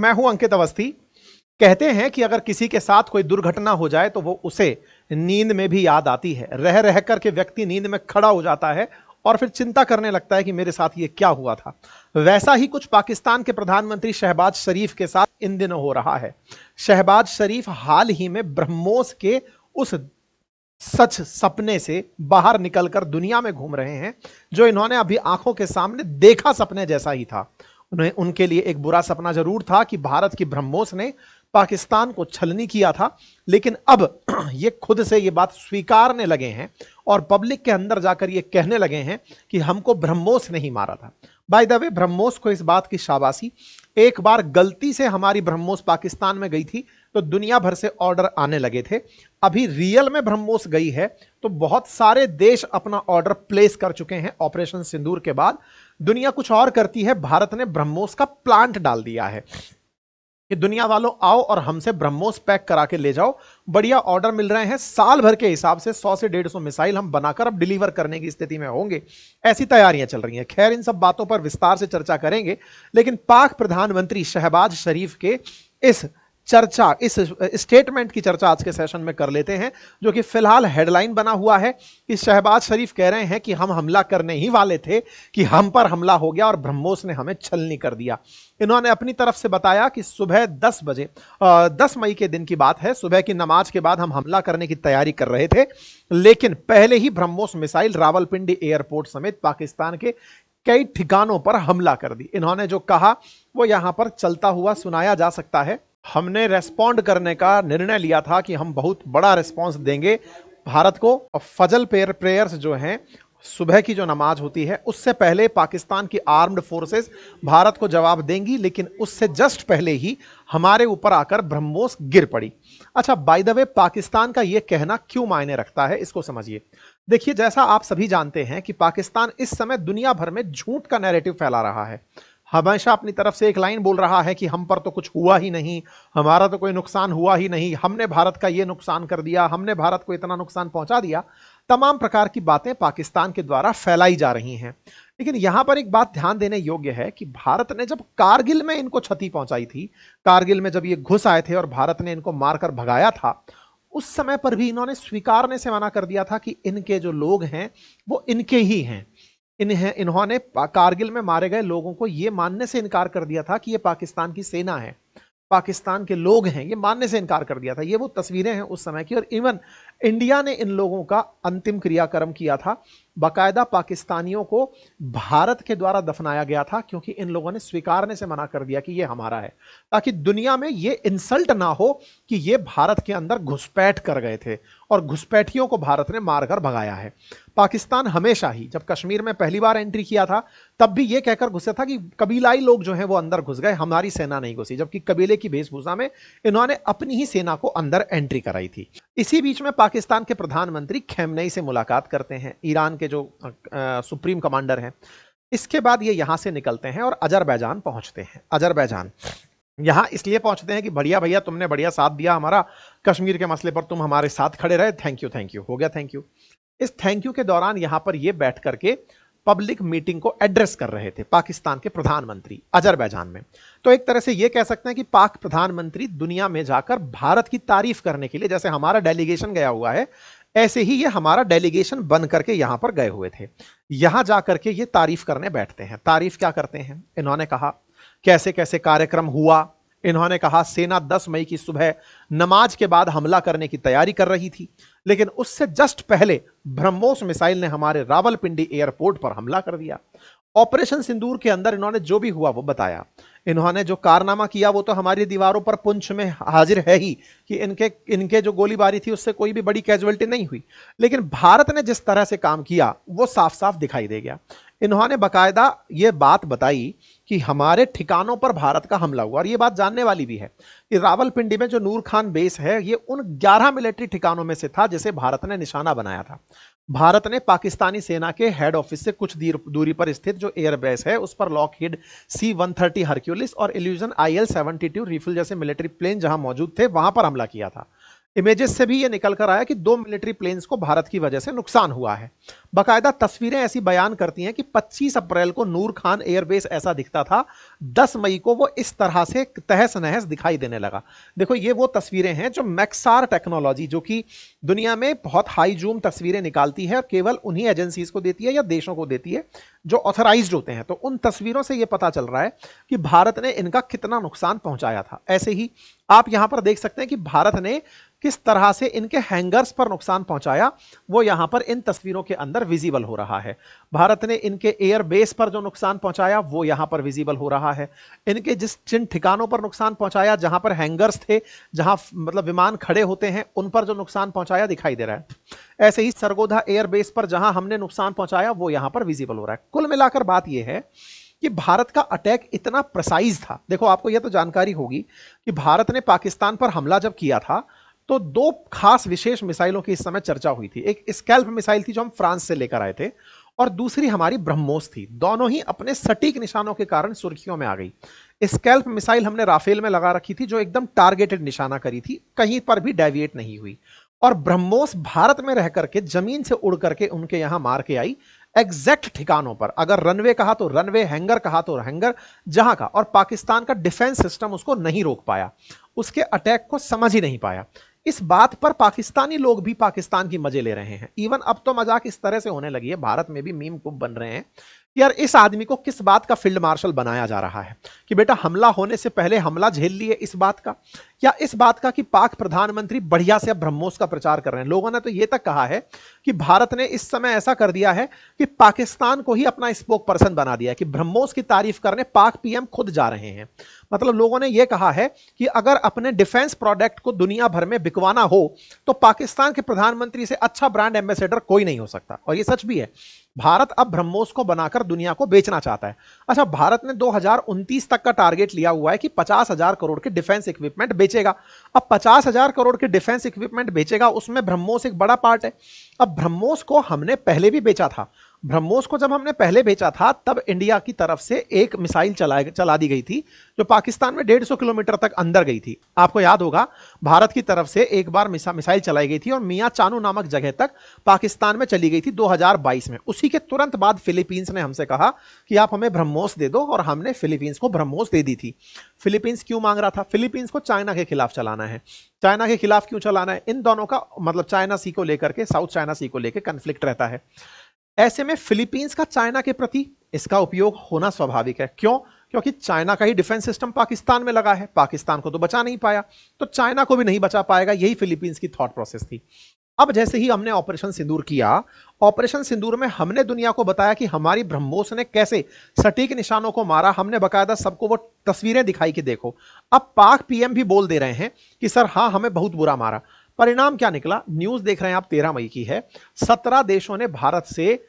मैं हूं अंकित अवस्थी। कहते हैं कि अगर किसी के साथ कोई दुर्घटना हो जाए तो वो उसे नींद में भी याद आती है। रह रह कर के व्यक्ति नींद में खड़ा हो जाता है और फिर चिंता करने लगता है कि मेरे साथ ये क्या हुआ था। वैसा ही कुछ पाकिस्तान के प्रधानमंत्री शहबाज शरीफ के साथ इन दिनों हो रहा है। शहबाज शरीफ हाल ही में ब्रह्मोस के उस सच सपने से बाहर निकलकर दुनिया में घूम रहे हैं जो इन्होंने अभी आंखों के सामने देखा सपने जैसा ही था। उन्हें उनके लिए एक बुरा सपना जरूर था कि भारत की ब्रह्मोस ने पाकिस्तान को छलनी किया था, लेकिन अब ये खुद से ये बात स्वीकारने लगे हैं और पब्लिक के अंदर जाकर ये कहने लगे हैं कि हमको ब्रह्मोस नहीं मारा था। बाय द वे, ब्रह्मोस को इस बात की शाबाशी। एक बार गलती से हमारी ब्रह्मोस पाकिस्तान में गई थी तो दुनिया भर से ऑर्डर आने लगे थे। अभी रियल में ब्रह्मोस गई है तो बहुत सारे देश अपना ऑर्डर प्लेस कर चुके हैं। ऑपरेशन सिंदूर के बाद दुनिया कुछ और करती है। भारत ने ब्रह्मोस का प्लांट डाल दिया है कि दुनिया वालों आओ और हमसे ब्रह्मोस पैक करा के ले जाओ। बढ़िया ऑर्डर मिल रहे हैं। साल भर के हिसाब से 100 से 150 मिसाइल हम बनाकर अब डिलीवर करने की स्थिति में होंगे। ऐसी तैयारियां चल रही हैं। खैर, इन सब बातों पर विस्तार से चर्चा करेंगे, लेकिन पाक प्रधानमंत्री शहबाज शरीफ के इस चर्चा, इस स्टेटमेंट की चर्चा आज के सेशन में कर लेते हैं, जो कि फिलहाल हेडलाइन बना हुआ है कि शहबाज शरीफ कह रहे हैं कि हम हमला करने ही वाले थे कि हम पर हमला हो गया और ब्रह्मोस ने हमें छलनी कर दिया। इन्होंने अपनी तरफ से बताया कि सुबह 10 बजे 10 मई के दिन की बात है, सुबह की नमाज के बाद हम हमला करने की तैयारी कर रहे थे, लेकिन पहले ही ब्रह्मोस मिसाइल रावलपिंडी एयरपोर्ट समेत पाकिस्तान के कई ठिकानों पर हमला कर दी। इन्होंने जो कहा वो यहां पर चलता हुआ सुनाया जा सकता है। हमने रेस्पॉन्ड करने का निर्णय लिया था कि हम बहुत बड़ा रिस्पॉन्स देंगे भारत को। फजल प्रेयर्स जो हैं, सुबह की जो नमाज होती है, उससे पहले पाकिस्तान की आर्म्ड फोर्सेस भारत को जवाब देंगी, लेकिन उससे जस्ट पहले ही हमारे ऊपर आकर ब्रह्मोस गिर पड़ी। अच्छा, बाय द वे, पाकिस्तान का यह कहना क्यों मायने रखता है, इसको समझिए। देखिए, जैसा आप सभी जानते हैं कि पाकिस्तान इस समय दुनिया भर में झूठ का नैरेटिव फैला रहा है। हमेशा अपनी तरफ से एक लाइन बोल रहा है कि हम पर तो कुछ हुआ ही नहीं, हमारा तो कोई नुकसान हुआ ही नहीं, हमने भारत का ये नुकसान कर दिया, हमने भारत को इतना नुकसान पहुंचा दिया। तमाम प्रकार की बातें पाकिस्तान के द्वारा फैलाई जा रही हैं। लेकिन यहां पर एक बात ध्यान देने योग्य है कि भारत ने जब कारगिल में इनको क्षति पहुंचाई थी, कारगिल में जब ये घुस आए थे और भारत ने इनको मारकर भगाया था, उस समय पर भी इन्होंने स्वीकारने से मना कर दिया था कि इनके जो लोग हैं वो इनके ही हैं। इन्होंने कारगिल में मारे गए लोगों को यह मानने से इनकार कर दिया था कि यह पाकिस्तान की सेना है, पाकिस्तान के लोग हैं, ये मानने से इनकार कर दिया था। ये वो तस्वीरें हैं उस समय की। और इवन इंडिया ने इन लोगों का अंतिम क्रियाक्रम किया था। बाकायदा पाकिस्तानियों को भारत के द्वारा दफनाया गया था, क्योंकि इन लोगों ने स्वीकारने से मना कर दिया कि ये हमारा है, ताकि दुनिया में ये इंसल्ट ना हो कि ये भारत के अंदर घुसपैठ कर गए थे और घुसपैठियों को भारत ने मारकर भगाया है। पाकिस्तान हमेशा ही, जब कश्मीर में पहली बार एंट्री किया था, तब भी ये कहकर घुसा था कि कबीलाई लोग जो हैं वो अंदर घुस गए, हमारी सेना नहीं घुसी, जबकि कबीले की वेशभूषा में इन्होंने अपनी ही सेना को अंदर एंट्री कराई थी। इसी बीच में पाकिस्तान के प्रधानमंत्री खेमनेई से मुलाकात करते हैं, ईरान के जो सुप्रीम कमांडर हैं। इसके बाद ये यहां से निकलते हैं और अजरबैजान पहुंचते हैं। अजरबैजान यहां इसलिए पहुंचते हैं कि बढ़िया भैया, तुमने बढ़िया साथ दिया हमारा, कश्मीर के मसले पर तुम हमारे साथ खड़े रहे, थैंक यू हो गया, थैंक यू। इस थैंक यू के दौरान यहां पर ये बैठ करके पब्लिक मीटिंग को एड्रेस कर रहे थे पाकिस्तान के प्रधानमंत्री अजरबैजान में। तो एक तरह से ये कह सकते हैं कि पाक प्रधानमंत्री दुनिया में जाकर भारत की तारीफ करने के लिए, जैसे हमारा डेलीगेशन गया हुआ है, ऐसे ही ये हमारा डेलीगेशन बन करके यहां पर गए हुए थे। यहां जाकर के ये तारीफ करने बैठते हैं। तारीफ क्या करते हैं? इन्होंने कहा कैसे कैसे कार्यक्रम हुआ। इन्होंने कहा सेना 10 मई की सुबह नमाज के बाद हमला करने की तैयारी कर रही थी, लेकिन उससे जस्ट पहले ब्रह्मोस मिसाइल ने हमारे रावलपिंडी एयरपोर्ट पर हमला कर दिया। ऑपरेशन सिंदूर के अंदर इन्होंने जो भी हुआ वो बताया। इन्होंने जो कारनामा किया वो तो हमारी दीवारों पर पुंछ में हाजिर है ही कि इनके जो गोलीबारी थी उससे कोई भी बड़ी कैजुअलिटी नहीं हुई, लेकिन भारत ने जिस तरह से काम किया वो साफ साफ दिखाई दे गया। इन्होंने बाकायदा ये बात बताई कि हमारे ठिकानों पर भारत का हमला हुआ, और ये बात जानने वाली भी है कि रावलपिंडी में जो नूर खान बेस है, ये उन 11 मिलिट्री ठिकानों में से था जिसे भारत ने निशाना बनाया था। भारत ने पाकिस्तानी सेना के हेड ऑफिस से कुछ दूरी पर स्थित जो एयर बेस है, उस पर लॉकहीड C-130 हरक्यूलिस और इल्यूजन IL-72 रिफिल जैसे मिलिट्री प्लेन जहां मौजूद थे, वहां पर हमला किया था। इमेजेस से भी ये निकल कर आया कि 2 मिलिट्री प्लेन्स को भारत की वजह से नुकसान हुआ है। बाकायदा तस्वीरें ऐसी बयान करती हैं कि 25 अप्रैल को नूर खान एयरबेस ऐसा दिखता था, 10 मई को वो इस तरह से तहस नहस दिखाई देने लगा। देखो ये वो तस्वीरें हैं जो मैक्सार टेक्नोलॉजी, जो कि दुनिया में बहुत हाई जूम तस्वीरें निकालती है और केवल उन्हीं एजेंसीज को देती है या देशों को देती है जो ऑथराइज्ड होते हैं। तो उन तस्वीरों से यह पता चल रहा है कि भारत ने इनका कितना नुकसान पहुंचाया था। ऐसे ही आप यहां पर देख सकते हैं कि भारत ने किस तरह से इनके हैंगर्स पर नुकसान पहुंचाया, वो यहां पर इन तस्वीरों के अंदर विजिबल हो रहा है। भारत ने इनके एयरबेस पर जो नुकसान पहुंचाया वो यहां पर विजिबल हो रहा है। इनके जिन ठिकानों पर नुकसान पहुंचाया, जहां पर हैंगर्स थे, जहां मतलब विमान खड़े होते हैं, उन पर जो नुकसान पहुंचाया दिखाई दे रहा है। ऐसे ही सरगोधा एयरबेस पर जहां हमने नुकसान पहुंचाया वो यहां पर विजिबल हो रहा है। कुल मिलाकर बात यह है कि भारत का अटैक इतना प्रिसाइज था। देखो आपको यह तो जानकारी होगी कि भारत ने पाकिस्तान पर हमला जब किया था तो 2 खास विशेष मिसाइलों की इस समय चर्चा हुई थी। एक स्कैल्प मिसाइल थी जो हम फ्रांस से लेकर आए थे, और दूसरी हमारी ब्रह्मोस थी। दोनों ही अपने सटीक निशानों के कारण सुर्खियों में आ गई। स्कैल्प मिसाइल हमने राफेल में लगा रखी थी जो एकदम टारगेटेड निशाना करी थी, कहीं पर भी डेविएट नहीं हुई। और ब्रह्मोस भारत में रह करके जमीन से उड़ करके उनके यहां मार के आई एग्जैक्ट ठिकानों पर। अगर रनवे कहा तो रनवे, हैंगर कहा तो हैंगर, जहां का। और पाकिस्तान का डिफेंस सिस्टम उसको नहीं रोक पाया, उसके अटैक को समझ ही नहीं पाया। इस बात पर पाकिस्तानी लोग भी पाकिस्तान की मजे ले रहे हैं। इवन अब तो मजाक इस तरह से होने लगी है, भारत में भी मीम खूब बन रहे हैं कि यार इस आदमी को किस बात का फील्ड मार्शल बनाया जा रहा है कि बेटा हमला होने से पहले हमला झेल लिए, इस बात का, या इस बात का कि पाक प्रधानमंत्री बढ़िया से अब ब्रह्मोस का प्रचार कर रहे हैं। लोगों ने तो यह तक कहा है कि भारत ने इस समय ऐसा कर दिया है कि पाकिस्तान को ही अपना स्पोक पर्सन बना दिया है, कि ब्रह्मोस की तारीफ करने पाक पीएम खुद जा रहे हैं। मतलब लोगों ने यह कहा है कि अगर अपने डिफेंस प्रोडक्ट को दुनिया भर में बिकवाना हो तो पाकिस्तान के प्रधानमंत्री से अच्छा ब्रांड एम्बेसडर कोई नहीं हो सकता। और यह सच भी है। भारत अब ब्रह्मोस को बनाकर दुनिया को बेचना चाहता है। अच्छा, भारत ने 2029 तक का टारगेट लिया हुआ है कि 50,000 करोड़ के डिफेंस इक्विपमेंट बेचेगा। अब 50,000 करोड़ के डिफेंस इक्विपमेंट बेचेगा, उसमें ब्रह्मोस एक बड़ा पार्ट है। अब ब्रह्मोस को हमने पहले भी बेचा था। ब्रह्मोस को जब हमने पहले बेचा था तब इंडिया की तरफ से एक मिसाइल चला दी गई थी जो पाकिस्तान में 150 किलोमीटर तक अंदर गई थी। आपको याद होगा, भारत की तरफ से एक बार मिसाइल चलाई गई थी और मियां चानू नामक जगह तक पाकिस्तान में चली गई थी 2022 में। उसी के तुरंत बाद फिलीपींस ने हमसे कहा कि आप हमें ब्रह्मोस दे दो, और हमने फिलीपींस को ब्रह्मोस दे दी थी। फिलीपींस क्यों मांग रहा था? फिलीपींस को चाइना के खिलाफ चलाना है। चाइना के खिलाफ क्यों चलाना है? इन दोनों का मतलब चाइना सी को लेकर के, साउथ चाइना सी को लेकर कन्फ्लिक्ट रहता है। ऐसे में फिलीपींस का चाइना के प्रति इसका उपयोग होना स्वाभाविक है। क्यों? क्योंकि चाइना का ही डिफेंस सिस्टम पाकिस्तान में लगा है, पाकिस्तान को तो बचा नहीं पाया, तो चाइना को भी नहीं बचा पाएगा। यही फिलीपींस की थॉट प्रोसेस थी। अब जैसे ही हमने ऑपरेशन सिंदूर किया, ऑपरेशन सिंदूर में हमने दुनिया को बताया कि हमारी ब्रह्मोस ने कैसे सटीक निशानों को मारा। हमने बकायदा सबको वो तस्वीरें दिखाई कि देखो। अब पाक पीएम भी बोल दे रहे हैं कि सर हाँ, हमें बहुत बुरा मारा। परिणाम क्या निकला? न्यूज देख रहे हैं आप, 13 मई की है। 17 देशों ने भारत से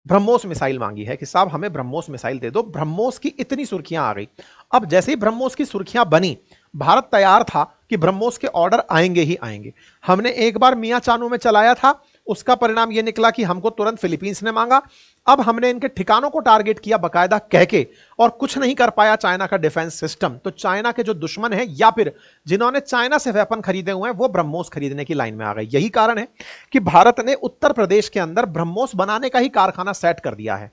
ब्रह्मोस मिसाइल मांगी है कि साहब हमें ब्रह्मोस मिसाइल दे दो। ब्रह्मोस की इतनी सुर्खियां आ गई। अब जैसे ही ब्रह्मोस की सुर्खियां बनी, भारत तैयार था कि ब्रह्मोस के ऑर्डर आएंगे ही आएंगे। हमने एक बार मियां चानू में चलाया था, उसका परिणाम यह निकला कि हमको तुरंत फिलीपींस ने मांगा। अब हमने इनके ठिकानों को टारगेट किया बकायदा कह के, और कुछ नहीं कर पाया चाइना का डिफेंस सिस्टम। तो चाइना के जो दुश्मन है या फिर जिन्होंने चाइना से वेपन खरीदे हुए हैं, वो ब्रह्मोस खरीदने की लाइन में आ गए। यही कारण है कि भारत ने उत्तर प्रदेश के अंदर ब्रह्मोस बनाने का ही कारखाना सेट कर दिया है।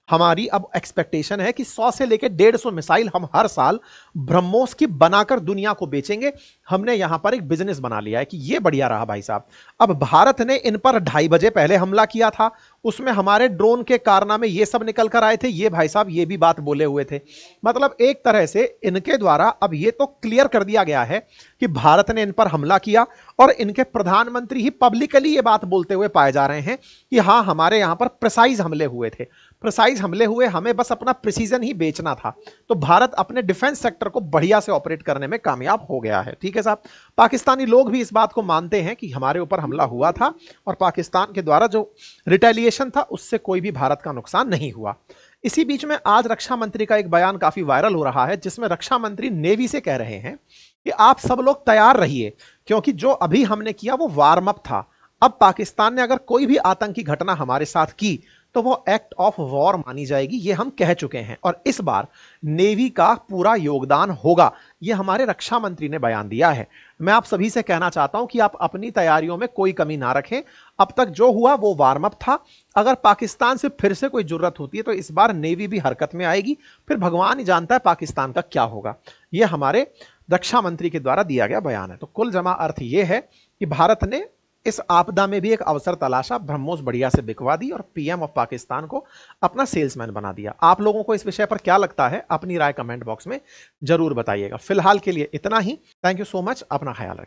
हमारी अब एक्सपेक्टेशन है कि 100 से लेकर 150 मिसाइल हम हर साल ब्रह्मोस की बनाकर दुनिया को बेचेंगे। हमने यहां पर एक बिजनेस बना लिया है कि ये बढ़िया रहा भाई साहब। अब भारत ने इन पर 2:30 बजे पहले हमला किया था, उसमें हमारे ड्रोन के कारनामे ये सब निकल कर आए थे। ये भाई साहब ये भी बात बोले हुए थे। मतलब एक तरह से इनके द्वारा अब ये तो क्लियर कर दिया गया है कि भारत ने इन पर हमला किया, और इनके प्रधानमंत्री ही पब्लिकली ये बात बोलते हुए पाए जा रहे हैं कि हाँ, हमारे यहां पर प्रिसाइज हमले हुए थे। प्रिसाइज हमले हुए, हमें बस अपना प्रिसीजन ही बेचना था। तो भारत अपने डिफेंस सेक्टर को बढ़िया से ऑपरेट करने में कामयाब हो गया है। ठीक है साहब, पाकिस्तानी लोग भी इस बात को मानते हैं कि हमारे ऊपर हमला हुआ था और पाकिस्तान के द्वारा जो रिटेलिएशन था उससे कोई भी भारत का नुकसान नहीं हुआ। इसी बीच में आज रक्षा मंत्री का एक बयान काफी वायरल हो रहा है, जिसमें रक्षा मंत्री नेवी से कह रहे हैं कि आप सब लोग तैयार रहिए, क्योंकि जो अभी हमने किया वो वार्म अप था। अब पाकिस्तान ने अगर कोई भी आतंकी घटना हमारे साथ की तो वो एक्ट ऑफ वॉर मानी जाएगी, ये हम कह चुके हैं। और इस बार नेवी का पूरा योगदान होगा, ये हमारे रक्षा मंत्री ने बयान दिया है। मैं आप सभी से कहना चाहता हूं कि आप अपनी तैयारियों में कोई कमी ना रखें। अब तक जो हुआ वो वार्म अप था। अगर पाकिस्तान से फिर से कोई जरूरत होती है तो इस बार नेवी भी हरकत में आएगी, फिर भगवान ही जानता है पाकिस्तान का क्या होगा। यह हमारे रक्षा मंत्री के द्वारा दिया गया बयान है। तो कुल जमा अर्थ यह है कि भारत ने इस आपदा में भी एक अवसर तलाशा, ब्रह्मोस बढ़िया से बिकवा दी और पीएम ऑफ पाकिस्तान को अपना सेल्समैन बना दिया। आप लोगों को इस विषय पर क्या लगता है, अपनी राय कमेंट बॉक्स में जरूर बताइएगा। फिलहाल के लिए इतना ही। थैंक यू सो मच, अपना ख्याल रखें।